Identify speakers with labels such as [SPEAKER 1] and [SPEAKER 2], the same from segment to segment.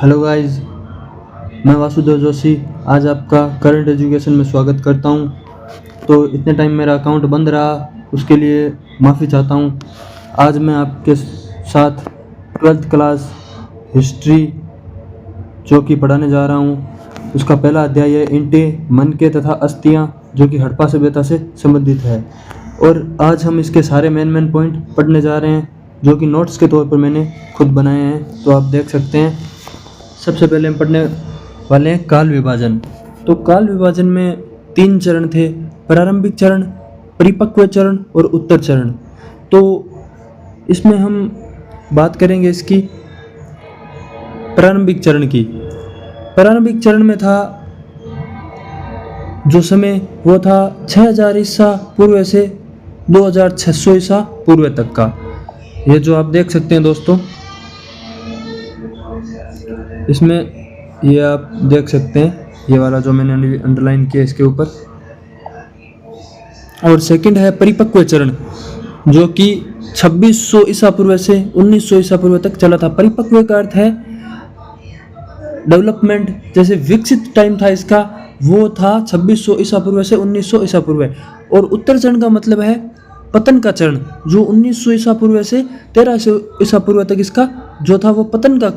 [SPEAKER 1] Hello guys, मैं वासुदेव जोशी आज आपका करंट एजुकेशन में स्वागत करता हूं। तो इतने टाइम मेरा अकाउंट बंद रहा, उसके लिए माफ़ी चाहता हूं। आज मैं आपके साथ 12th क्लास हिस्ट्री जो कि पढ़ाने जा रहा हूं, उसका पहला अध्याय है ईंटें, मनके तथा अस्थियां, जो कि हड़प्पा सभ्यता से संबंधित है। और आज हम इसके सारे मेन पॉइंट पढ़ने जा रहे हैं, जो कि नोट्स के तौर पर मैंने खुद बनाए हैं, तो आप देख सकते हैं। सबसे पहले हम पढ़ने वाले हैं काल विभाजन। तो काल विभाजन में 3 चरण थे: प्रारंभिक चरण, परिपक्व चरण और उत्तर चरण। तो इसमें हम बात करेंगे इसकी प्रारंभिक चरण की। प्रारंभिक चरण में था जो समय, वो था 6000 ईसा पूर्व से 2600 ईसा पूर्व तक का। ये जो आप देख सकते हैं दोस्तों, इसमें ये आप देख सकते हैं, ये वाला जो मैंने अंडरलाइन किया इसके ऊपर। और सेकंड है परिपक्व चरण, जो कि 2600 ईसा पूर्व से 1900 ईसा पूर्व तक चला था। परिपक्व का अर्थ है डेवलपमेंट, जैसे विकसित टाइम था इसका, वो था 2600 ईसा पूर्व से 1900 ईसा पूर्व। और उत्तर चरण का मतलब है पतन का चरण, जो 1900 ईसा पूर्व से 1300 ईसा पूर्व तक इसका जो था वो पतन का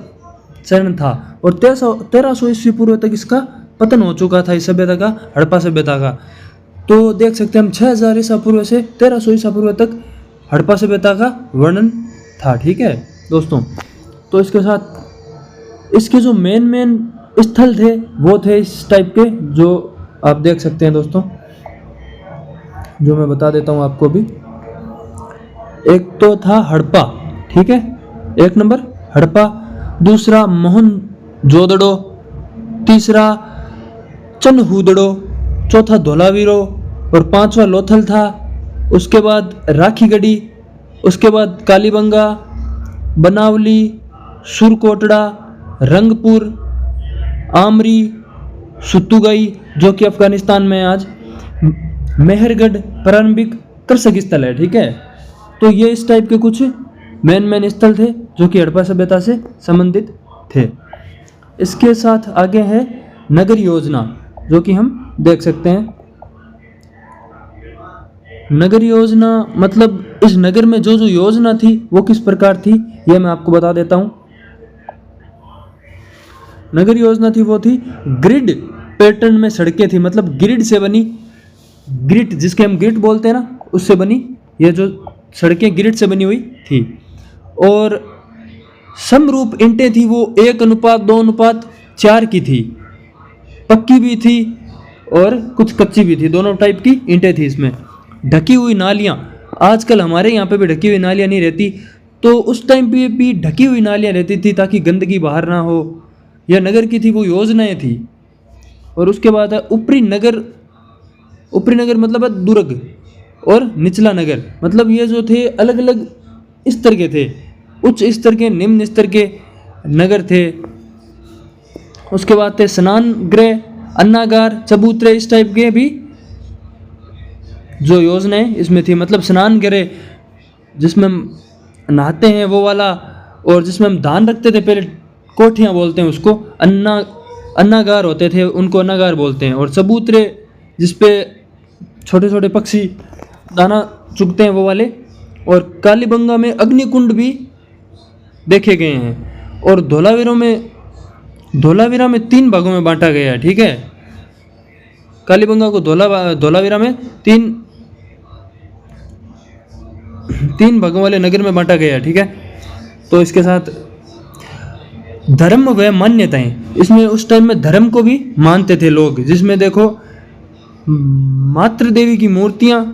[SPEAKER 1] चरण था। और 1300 ईस्वी पूर्व तक इसका पतन हो चुका था, इस सभ्यता का, हड़प्पा सभ्यता का। तो देख सकते हैं हम 6000 ईसा पूर्व से 1300 ईसा पूर्व तक हड़प्पा सभ्यता का वर्णन था। ठीक है दोस्तों, तो इसके साथ इसके जो मेन स्थल थे वो थे इस टाइप के, जो आप देख सकते हैं दोस्तों, जो मैं बता देता हूँ आपको भी। एक तो था हड़प्पा, ठीक है, 1 नंबर हड़प्पा, दूसरा मोहनजोदड़ो, तीसरा चनहूदड़ो, चौथा धोलावीरो और 5वां लोथल था। उसके बाद राखीगढ़ी, उसके बाद कालीबंगा, बनावली, सुरकोटड़ा, रंगपुर, आमरी, सुतुगाई, जो कि अफगानिस्तान में आज, मेहरगढ़ प्रारंभिक कृषक स्थल है। ठीक है, तो ये इस टाइप के कुछ मेन स्थल थे जो कि हड़प्पा सभ्यता से संबंधित थे। इसके साथ आगे है नगर योजना, जो कि हम देख सकते हैं। नगर योजना मतलब इस नगर में जो योजना थी वो किस प्रकार थी, यह मैं आपको बता देता हूं। नगर योजना थी वो थी ग्रिड पैटर्न में सड़कें थी, मतलब ग्रिड से बनी, ग्रिड जिसके हम ग्रिड बोलते हैं ना, उससे बनी ये जो सड़कें ग्रिड से बनी हुई थी। और समरूप ईंटें थी, वो 1:2:4 की थी, पक्की भी थी और कुछ कच्ची भी थी, दोनों टाइप की ईंटें थी इसमें। ढकी हुई नालियाँ, आजकल हमारे यहाँ पे भी ढकी हुई नालियाँ नहीं रहती, तो उस टाइम पे भी ढकी हुई नालियाँ रहती थी ताकि गंदगी बाहर ना हो। यह नगर की थी वो योजनाएं थी। और उसके बाद है ऊपरी नगर। ऊपरी नगर मतलब है दुर्ग, और निचला नगर मतलब ये जो थे अलग अलग स्तर के थे, उच्च स्तर के, निम्न स्तर के नगर थे। उसके बाद थे स्नान गृह, अन्नागार, चबूतरे, इस टाइप के भी जो योजनाएं इसमें थी। मतलब स्नान गृह जिसमें हम नहाते हैं वो वाला, और जिसमें हम धान रखते थे, पहले कोठियाँ बोलते हैं उसको, अन्नागार होते थे, उनको अन्नागार बोलते हैं। और चबूतरे जिसपे छोटे छोटे पक्षी दाना चुगते हैं वो वाले। और कालीबंगा में अग्निकुंड भी देखे गए हैं। और धोलावीरा में 3 भागों में बांटा गया है। ठीक है, कालीबंगा को धोलावीरा में तीन भागों वाले नगर में बांटा गया है। ठीक है, तो इसके साथ धर्म व मान्यताएं, इसमें उस टाइम में धर्म को भी मानते थे लोग, जिसमें देखो मातृ देवी की मूर्तियां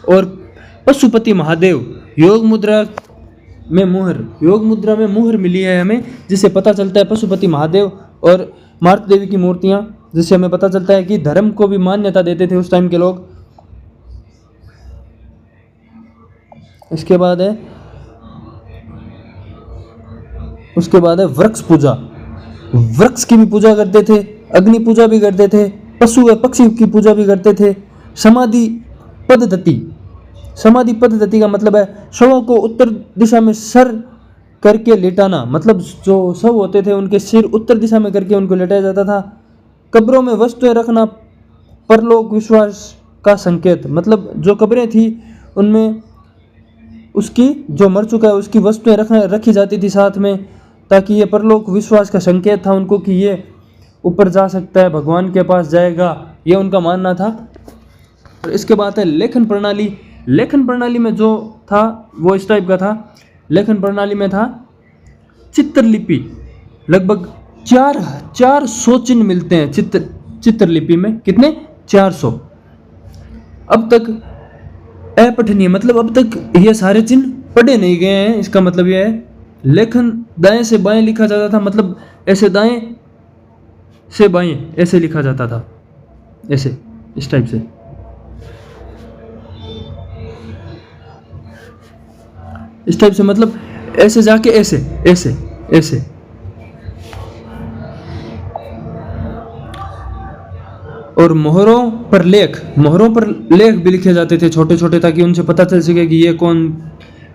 [SPEAKER 1] और पशुपति महादेव, योग मुद्रा में मुहर मिली है हमें, जिससे पता चलता है पशुपति महादेव और मातृ देवी की मूर्तियां, जिससे हमें पता चलता है कि धर्म को भी मान्यता देते थे उस टाइम के लोग। उसके बाद है वृक्ष पूजा। वृक्ष की भी पूजा करते थे, अग्नि पूजा भी करते थे, पशु व पक्षी की पूजा भी करते थे। समाधि पद्धति का मतलब है शवों को उत्तर दिशा में सर करके लेटाना, मतलब जो शव होते थे उनके सिर उत्तर दिशा में करके उनको लेटाया जाता था। कब्रों में वस्तुएं रखना परलोक विश्वास का संकेत, मतलब जो कब्रें थी उनमें उसकी जो मर चुका है उसकी वस्तुएं रखी जाती थी साथ में, ताकि ये परलोक विश्वास का संकेत था उनको कि ये ऊपर जा सकता है, भगवान के पास जाएगा, ये उनका मानना था। और इसके बाद है लेखन प्रणाली। लेखन प्रणाली में जो था वो इस टाइप का था। लेखन प्रणाली में था चित्रलिपि, लगभग 400 चिन्ह मिलते हैं चित्रलिपि में। कितने? 400। अब तक अपठनीय, मतलब अब तक ये सारे चिन्ह पढ़े नहीं गए हैं। इसका मतलब यह है लेखन दाएं से बाएं लिखा जाता था, मतलब ऐसे दाएं से बाएं ऐसे लिखा जाता था, ऐसे इस टाइप से। इस टाइप से मतलब ऐसे जाके ऐसे ऐसे ऐसे। और मोहरों पर लेख भी लिखे जाते थे छोटे छोटे, ताकि उनसे पता चल सके कि ये कौन,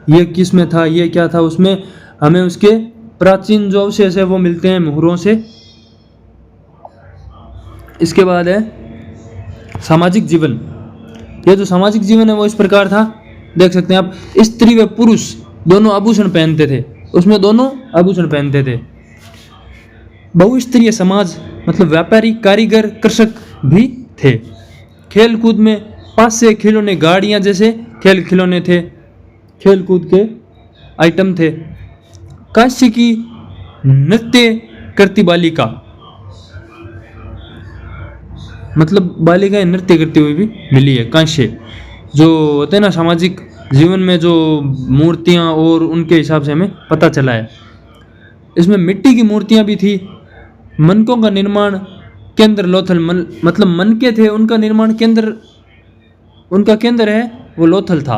[SPEAKER 1] ये किस में था, ये क्या था। उसमें हमें उसके प्राचीन जो अवशेष है वो मिलते हैं मोहरों से। इसके बाद है सामाजिक जीवन। ये जो सामाजिक जीवन है वो इस प्रकार था, देख सकते हैं आप। स्त्री व पुरुष दोनों आभूषण पहनते थे, उसमें दोनों आभूषण पहनते थे। बहुस्तरीय समाज, मतलब व्यापारी, कारीगर, कृषक भी थे। खेल कूद में 5 से खिलौने, गाड़ियां जैसे खेल खिलौने थे, खेल कूद के आइटम थे। कांस्य की नृत्य करती बालिका, मतलब बालिकाएं नृत्य करती हुई भी मिली है। कांस्य जो होते हैं ना सामाजिक जीवन में, जो मूर्तियां और उनके हिसाब से हमें पता चला है। इसमें मिट्टी की मूर्तियां भी थी। मनकों का निर्माण केंद्र लोथल, मतलब मन के थे, उनका निर्माण केंद्र, उनका केंद्र है वो लोथल था।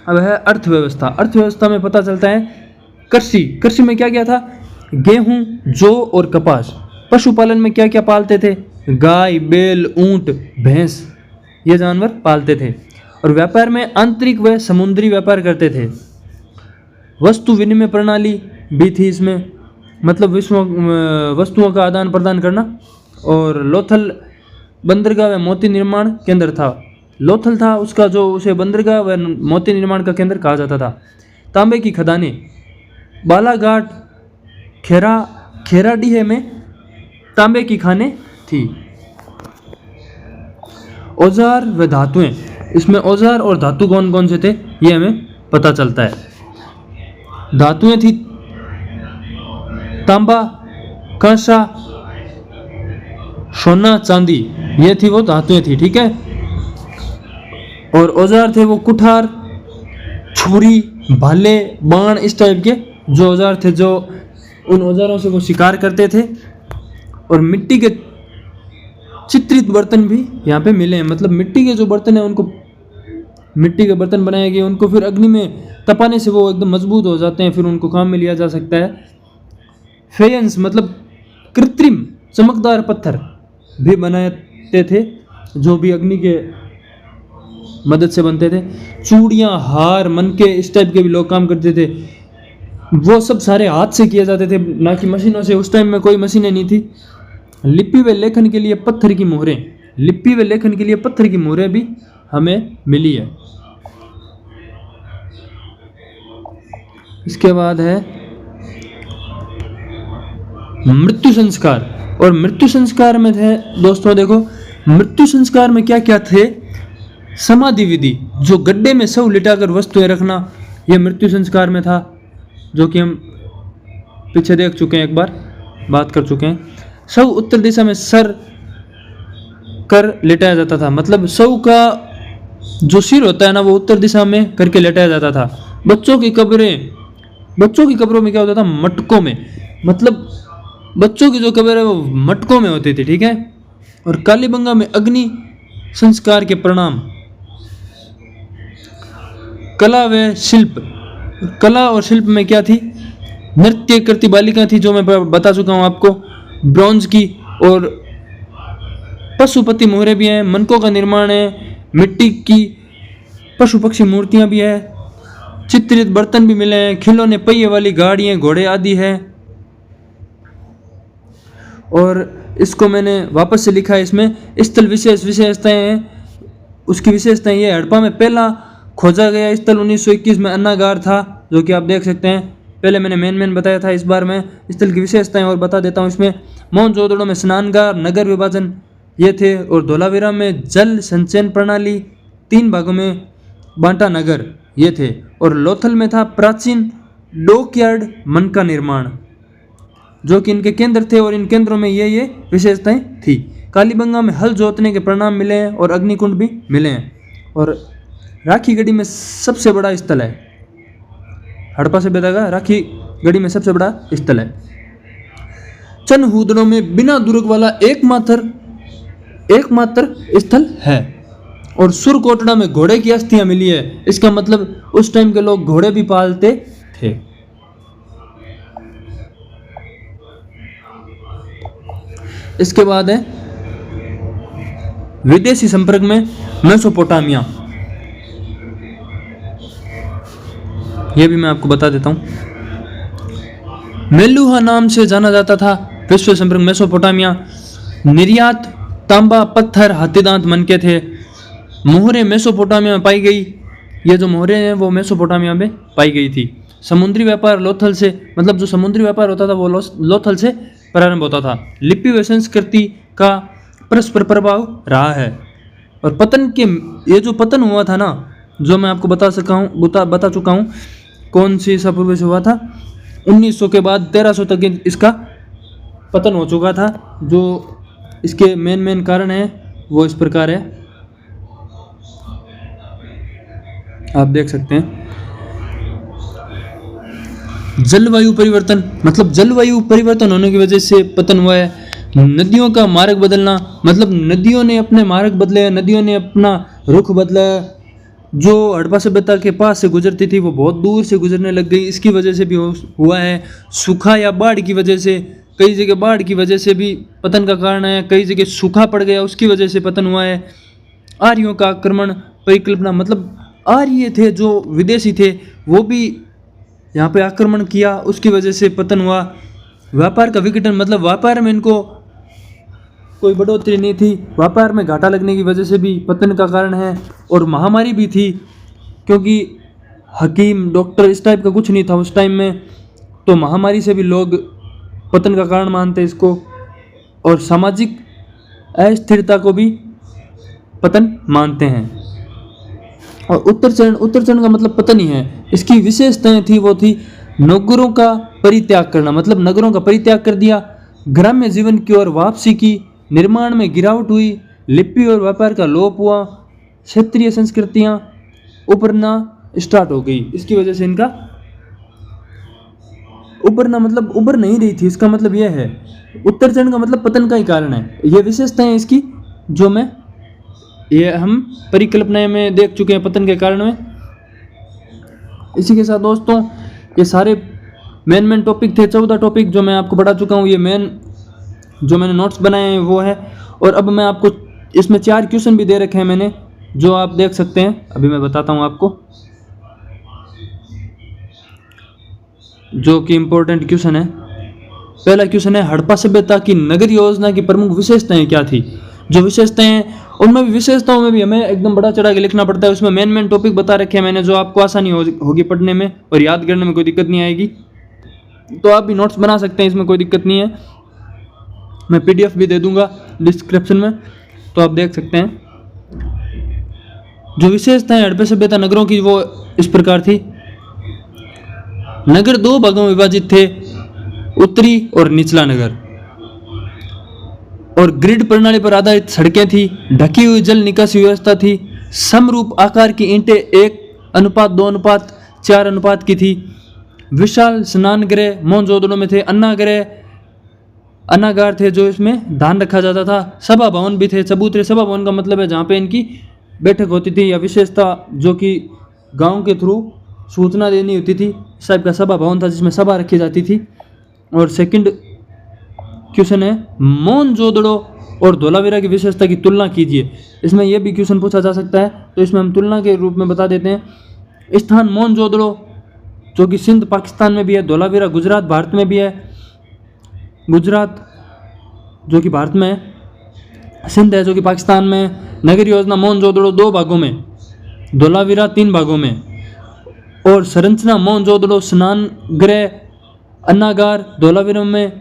[SPEAKER 1] अब है अर्थव्यवस्था। अर्थव्यवस्था में पता चलता है कृषि में क्या क्या था? गेहूं, जौ और कपास। पशुपालन में क्या क्या पालते थे? गाय, बैल, ऊंट, भैंस, ये जानवर पालते थे। और व्यापार में आंतरिक व समुद्री व्यापार करते थे। वस्तु विनिमय प्रणाली भी थी इसमें, मतलब वस्तुओं का आदान प्रदान करना। और लोथल बंदरगाह व मोती निर्माण केंद्र था। लोथल था उसका, जो उसे बंदरगाह व मोती निर्माण का केंद्र कहा जाता था। तांबे की खदानें, बालाघाट, खेराडीह में तांबे की खानें थी। औजार व धातुएं, इसमें औजार और धातु कौन कौन से थे ये हमें पता चलता है। धातुएं थी तांबा, कांसा, सोना, चांदी, ये थी वो धातुएं थी, ठीक है। और औजार थे वो कुठार, छुरी, भाले, बाण, इस टाइप के जो औजार थे, जो उन औजारों से वो शिकार करते थे। और मिट्टी के चित्रित बर्तन भी यहाँ पे मिले हैं, मतलब मिट्टी के जो बर्तन है उनको, मिट्टी के बर्तन बनाए गए, उनको फिर अग्नि में तपाने से वो एकदम मजबूत हो जाते हैं, फिर उनको काम में लिया जा सकता है। फेयंस, मतलब कृत्रिम चमकदार पत्थर भी बनाते थे, जो भी अग्नि के मदद से बनते थे। चूड़ियाँ, हार, मनके, इस टाइप के भी लोग काम करते थे। वो सब सारे हाथ से किए जाते थे, ना कि मशीनों से। उस टाइम में कोई मशीनें नहीं थी। लिपि व लेखन के लिए पत्थर की मोहरें, लिपि व लेखन के लिए पत्थर की मोहरें भी हमें मिली है। इसके बाद है मृत्यु संस्कार। और मृत्यु संस्कार में थे दोस्तों, देखो मृत्यु संस्कार में क्या क्या थे? समाधि विधि, जो गड्ढे में शव लिटाकर वस्तुएं रखना, यह मृत्यु संस्कार में था, जो कि हम पीछे देख चुके हैं, एक बार बात कर चुके हैं। शव उत्तर दिशा में सर कर लेटाया जाता था, मतलब शव का जो सिर होता है ना वो उत्तर दिशा में करके लेटाया जाता था। बच्चों की कब्रों में क्या होता था? मटकों में, मतलब बच्चों की जो कब्र है वो मटकों में होती थी, ठीक है। और कालीबंगा में अग्नि संस्कार के प्रणाम। कला व शिल्प, कला और शिल्प में क्या थी? नृत्य करती बालिका थी, जो मैं बता चुका हूँ आपको, ब्रॉन्ज की। और पशुपति मोहरे भी हैं, मनकों का निर्माण है, मिट्टी की पशु पक्षी मूर्तियां भी है, चित्रित बर्तन भी मिले हैं, खिलौने, पहिए वाली गाड़ियाँ, घोड़े आदि है। और इसको मैंने वापस से लिखा है, इसमें स्थल विशेषताएं हैं। उसकी विशेषताएं ये, हड़प्पा में पहला खोजा गया स्थल 1921 में अन्नागार था, जो कि आप देख सकते हैं। पहले मैंने मेन बताया था, इस बार मैं स्थल की विशेषताएं और बता देता हूँ। इसमें मोहनजोदड़ो में स्नानगार, नगर विभाजन ये थे, और धोलावीरा में जल संचयन प्रणाली, 3 भागों में बांटा नगर ये थे, और लोथल में था प्राचीन डॉकयार्ड मन का निर्माण, जो कि इनके केंद्र थे, और इन केंद्रों में ये विशेषताएं थी। कालीबंगा में हल जोतने के परिणाम मिले हैं और अग्निकुंड भी मिले हैं। और राखी गढ़ी में सबसे बड़ा स्थल है, हड़प्पा सभ्यता का राखी गढ़ी में सबसे बड़ा स्थल है। चनहूदड़ो में बिना दुर्ग वाला एकमात्र स्थल है। और सुरकोटड़ा में घोड़े की अस्थियां मिली है, इसका मतलब उस टाइम के लोग घोड़े भी पालते थे। इसके बाद है विदेशी संपर्क में मेसोपोटामिया, यह भी मैं आपको बता देता हूं। मेलुहा नाम से जाना जाता था विश्व संपर्क मेसोपोटामिया। निर्यात तांबा, पत्थर, हाथीदांत, मनके थे। मोहरें मेसोपोटामिया में पाई गई, ये जो मोहरें हैं वो मेसोपोटामिया में पाई गई थी। समुद्री व्यापार लोथल से, मतलब जो समुद्री व्यापार होता था वो लोथल से प्रारंभ होता था। लिपि व संस्कृति का परस्पर प्रभाव रहा है। और पतन के, ये जो पतन हुआ था ना, जो मैं आपको बता चुका हूँ कौन सी ईसा पूर्व से हुआ था, 1900 के बाद 1300 तक इसका पतन हो चुका था। जो इसके मेन कारण है वो इस प्रकार है, आप देख सकते हैं। जलवायु परिवर्तन, मतलब जलवायु परिवर्तन होने की वजह से पतन हुआ है। नदियों का मार्ग बदलना, मतलब नदियों ने अपने मार्ग बदले, नदियों ने अपना रुख बदला। जो हड़प्पा सभ्यता के पास से गुजरती थी वो बहुत दूर से गुजरने लग गई, इसकी वजह से भी हुआ है। सूखा या बाढ़ की वजह से, कई जगह बाढ़ की वजह से भी पतन का कारण है, कई जगह सूखा पड़ गया उसकी वजह से पतन हुआ है। आर्यों का आक्रमण, परिकल्पना, मतलब आर्य थे जो विदेशी थे वो भी यहाँ पे आक्रमण किया, उसकी वजह से पतन हुआ। व्यापार का विघटन, मतलब व्यापार में इनको कोई बढ़ोतरी नहीं थी, व्यापार में घाटा लगने की वजह से भी पतन का कारण है। और महामारी भी थी, क्योंकि हकीम, डॉक्टर इस टाइप का कुछ नहीं था उस टाइम में, तो महामारी से भी लोग पतन का कारण मानते इसको। और सामाजिक अस्थिरता को भी पतन मानते हैं। और उत्तरचरण का मतलब पतन ही है। इसकी विशेषताएं थी, वो थी नगरों का परित्याग करना, मतलब नगरों का परित्याग कर दिया। ग्राम्य जीवन की ओर वापसी की, निर्माण में गिरावट हुई, लिपि और व्यापार का लोप हुआ, क्षेत्रीय संस्कृतियां उभरना स्टार्ट हो गई। इसकी वजह से इनका उभरना, मतलब उभर नहीं रही थी, इसका मतलब यह है। उत्तरचरण का मतलब पतन का ही कारण है। ये विशेषताएं इसकी जो ये हम परिकल्पनाएं में देख चुके हैं पतन के कारण में। इसी के साथ दोस्तों ये सारे मेन टॉपिक थे, 14 टॉपिक जो मैं आपको पढ़ा चुका हूँ। ये मेन जो मैंने नोट्स बनाए हैं वो है। और अब मैं आपको इसमें 4 क्वेश्चन भी दे रखे हैं मैंने, जो आप देख सकते हैं। अभी मैं बताता हूँ आपको, जो कि इम्पोर्टेंट क्वेश्चन है। पहला क्वेश्चन है, हड़प्पा सभ्यता की नगर योजना की प्रमुख विशेषताएं क्या थी। जो विशेषताएं, उनमें भी विशेषताओं में भी हमें एकदम बड़ा चढ़ा के लिखना पड़ता है। उसमें मेन टॉपिक बता रखे हैं मैंने, जो आपको आसानी होगी पढ़ने में और याद करने में कोई दिक्कत नहीं आएगी। तो आप भी नोट्स बना सकते हैं, इसमें कोई दिक्कत नहीं है। मैं PDF भी दे दूंगा डिस्क्रिप्शन में, तो आप देख सकते हैं। जो विशेषताएं हड़प्पा सभ्यता नगरों की वो इस प्रकार थी। नगर 2 भागों में विभाजित थे, उत्तरी और निचला नगर। और ग्रिड प्रणाली पर आधारित सड़कें थी, ढकी हुई जल निकासी व्यवस्था थी, समरूप आकार की ईंटें 1:2:4 की थी। विशाल स्नान गृह मोहनजोदड़ो में थे। अन्नागार थे जो इसमें धान रखा जाता था। सभा भवन भी थे, चबूतरे। सभा भवन का मतलब है जहाँ पे इनकी बैठक होती थी, या विशेषता जो कि गांव के थ्रू सूचना देनी होती थी, इस टाइप का सभा भवन था जिसमें सभा रखी जाती थी। और सेकंड क्वेश्चन है, मोहनजोदड़ो और धोलावीरा की विशेषता की तुलना कीजिए। इसमें यह भी क्वेश्चन पूछा जा सकता है, तो इसमें हम तुलना के रूप में बता देते हैं। स्थान मोहनजोदड़ो जो कि सिंध पाकिस्तान में भी है, धोलावीरा गुजरात भारत में भी है, गुजरात जो कि भारत में है, सिंध है जो कि पाकिस्तान में है। नगर योजना मोहनजोदड़ो 2 भागों में, धोलावीरा 3 भागों में। और संरचना मोहनजोदड़ो स्नान गृह, अन्नागार, धोलावीरा में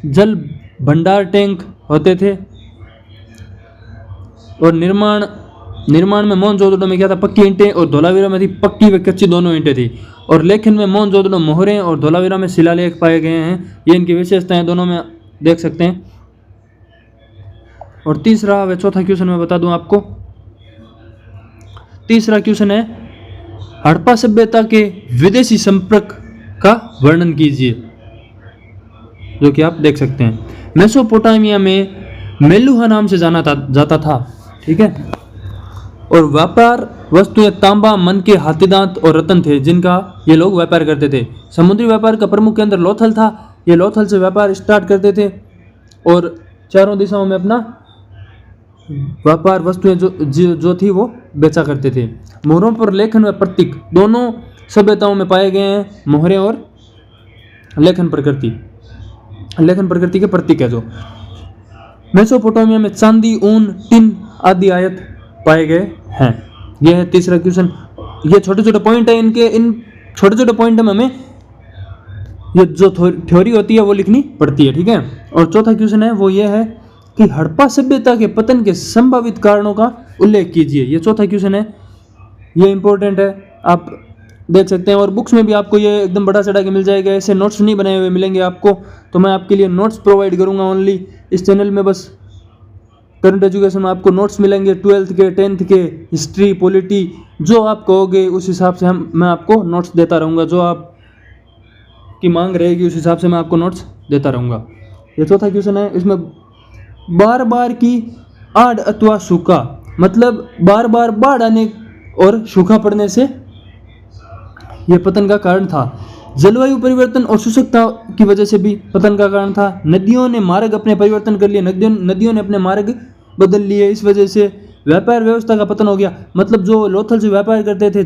[SPEAKER 1] जल भंडार टैंक होते थे। और निर्माण में मोहनजोदड़ो में क्या था, पक्की ईंटें, और धोलावीरा में थी पक्की व कच्ची दोनों ईंटें थी। और लेखन में मोहनजोदड़ो मोहरें और धोलावीरा में शिलालेख पाए गए हैं। ये इनकी विशेषताएं दोनों में देख सकते हैं। और तीसरा व चौथा क्वेश्चन मैं बता दूं आपको। तीसरा क्वेश्चन है हड़प्पा सभ्यता के विदेशी संपर्क का वर्णन कीजिए, जो कि आप देख सकते हैं। मेसोपोटामिया में मेलुहा नाम से जाना जाता था, ठीक है। और व्यापार वस्तुएं तांबा, मन के हाथीदांत और रत्न थे जिनका ये लोग व्यापार करते थे। समुद्री व्यापार का प्रमुख केंद्र लोथल था। ये लोथल से व्यापार स्टार्ट करते थे और चारों दिशाओं में अपना व्यापार वस्तुएं जो थी वो बेचा करते थे। मोहरों पर लेखन व प्रतीक दोनों सभ्यताओं में पाए गए हैं। मोहरें और लेखन प्रकृति के प्रतीक है। जो मेसोपोटामिया में चांदी, ऊन, टिन आदि आयत पाए गए हैं। यह है तीसरा क्वेश्चन। ये छोटे छोटे पॉइंट है, इनके इन छोटे छोटे पॉइंट में हमें ये जो थ्योरी होती है वो लिखनी पड़ती है, ठीक है। और चौथा क्वेश्चन है वो ये है कि हड़प्पा सभ्यता के पतन के संभावित कारणों का उल्लेख कीजिए। ये चौथा क्वेश्चन है, ये इंपॉर्टेंट है, आप देख सकते हैं। और बुक्स में भी आपको ये एकदम बड़ा चढ़ा के मिल जाएगा, ऐसे नोट्स नहीं बनाए हुए मिलेंगे आपको। तो मैं आपके लिए नोट्स प्रोवाइड करूंगा ओनली इस चैनल में। बस करंट एजुकेशन में आपको नोट्स मिलेंगे 12th के, 10th के, हिस्ट्री, पॉलिटी, जो आप कहोगे उस हिसाब से मैं आपको नोट्स देता रहूँगा। जो आप की मांग रहेगी उस हिसाब से मैं आपको नोट्स देता रहूँगा। ये चौथा क्वेश्चन है, इसमें बार बार की आड़ अथवा सूखा, मतलब बार बार बाढ़ आने और सूखा पड़ने से यह पतन का कारण था। जलवायु परिवर्तन और शुष्कता की वजह से भी पतन का कारण था। नदियों ने मार्ग अपने परिवर्तन कर लिए, नदियों ने अपने मार्ग बदल लिए, इस वजह से व्यापार व्यवस्था का पतन हो गया। मतलब जो लोथल से व्यापार करते थे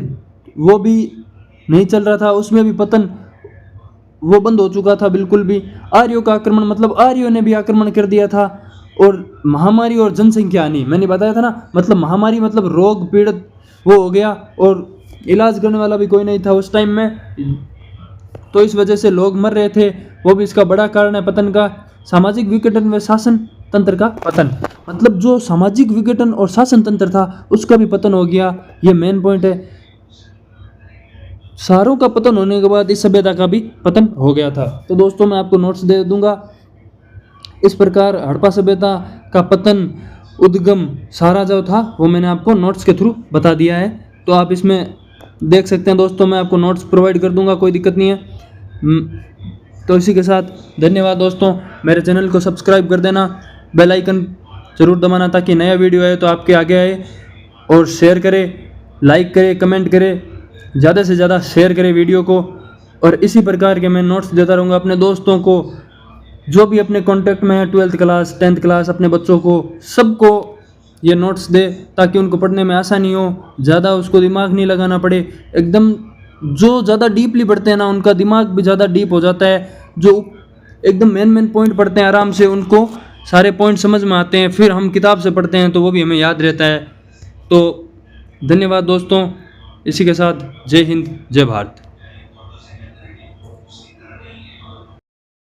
[SPEAKER 1] वो भी नहीं चल रहा था, उसमें भी पतन वो बंद हो चुका था बिल्कुल भी। आर्यों का आक्रमण, मतलब आर्यों ने भी आक्रमण कर दिया था। और महामारी और जनसंख्या हानि, मैंने बताया था ना, मतलब महामारी मतलब रोग पीड़ित वो हो गया और इलाज करने वाला भी कोई नहीं था उस टाइम में, तो इस वजह से लोग मर रहे थे, वो भी इसका बड़ा कारण है पतन का। सामाजिक विघटन व शासन तंत्र का पतन, मतलब जो सामाजिक विघटन और शासन तंत्र था उसका भी पतन हो गया। ये मेन पॉइंट है। सारों का पतन होने के बाद इस सभ्यता का भी पतन हो गया था। तो दोस्तों मैं आपको नोट्स दे दूंगा। इस प्रकार हड़प्पा सभ्यता का पतन, उद्गम सारा जो था वो मैंने आपको नोट्स के थ्रू बता दिया है। तो आप इसमें देख सकते हैं दोस्तों, मैं आपको नोट्स प्रोवाइड कर दूंगा, कोई दिक्कत नहीं है। तो इसी के साथ धन्यवाद दोस्तों। मेरे चैनल को सब्सक्राइब कर देना, बेल आइकन जरूर दबाना ताकि नया वीडियो आए तो आपके आगे आए। और शेयर करें, लाइक करें, कमेंट करें, ज़्यादा से ज़्यादा शेयर करें वीडियो को। और इसी प्रकार के मैं नोट्स देता रहूँगा अपने दोस्तों को, जो भी अपने कांटेक्ट में है, 12th क्लास, 10th क्लास, अपने बच्चों को सबको ये नोट्स दे ताकि उनको पढ़ने में आसानी हो, ज़्यादा उसको दिमाग नहीं लगाना पड़े। एकदम जो ज़्यादा डीपली पढ़ते हैं ना उनका दिमाग भी ज़्यादा डीप हो जाता है, जो एकदम मेन पॉइंट पढ़ते हैं आराम से उनको सारे पॉइंट समझ में आते हैं, फिर हम किताब से पढ़ते हैं तो वो भी हमें याद रहता है। तो धन्यवाद दोस्तों, इसी के साथ जय हिंद, जय भारत।